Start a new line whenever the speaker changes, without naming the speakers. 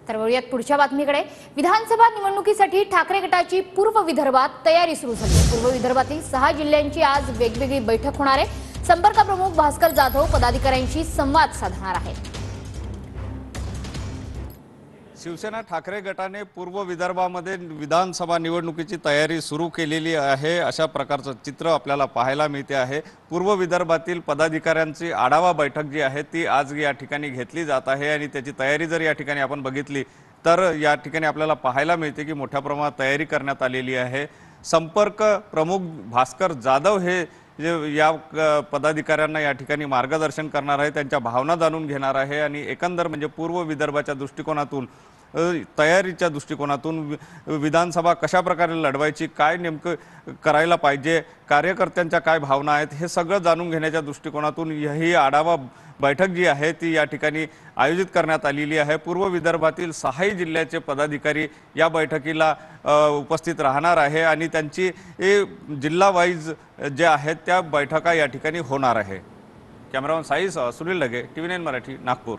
तर वळूयात पुढच्या बातमीकडे। विधानसभा निवडणुकीसाठी ठाकरे गटाची पूर्व विदर्भात तयारी सुरू झाली आहे। पूर्व विदर्भातील 6 जिल्ह्यांची आज वेगवेगळी बैठक होणार आहे। संपर्क प्रमुख भास्कर जाधव पदाधिकाऱ्यांशी संवाद साधणार आहेत।
शिवसेना ठाकरे गटाने पूर्व विदर्भामध्ये विधानसभा निवडणुकीची तयारी सुरू केलेली आहे। अशा प्रकारचं चित्र आपल्याला पाहायला मिळते आहे। पूर्व विदर्भातील पदाधिकाऱ्यांची आढावा बैठक जी आहे ती आज या ठिकाणी घेतली जात आहे आणि त्याची तयारी जर या ठिकाणी आपण बघितली तर या ठिकाणी आपल्याला पाहायला मिळते की मोठ्या प्रमाणात तयारी करण्यात आलेली आहे। संपर्क प्रमुख भास्कर जाधव हे या पदाधिकाऱ्यांना या ठिकाणी मार्गदर्शन करणार आहे, त्यांच्या भावना जाणून घेणार आहे आणि एकंदर म्हणजे पूर्व विदर्भाच्या दृष्टिकोनातून तयारीच्या दृष्टिकोनातून विधानसभा कशा प्रकारे लढवायची, काय नेमकं करायला पाहिजे, कार्यकर्त्यांच्या काय भावना आहेत हे सगळं जाणून घेण्याच्या दृष्टिकोनातून ही आढावा बैठक जी आहे ती या ठिकाणी आयोजित करण्यात आलेली आहे। पूर्व विदर्भातील 6 जिल्ह्याचे पदाधिकारी या बैठकीला उपस्थित राहणार आहे आणि त्यांची जिल्हा वाईज जे आहेत त्या बैठका या ठिकाणी होणार आहे। कॅमेरामन साईसह सुनील लगे, TV9 मराठी, नागपूर।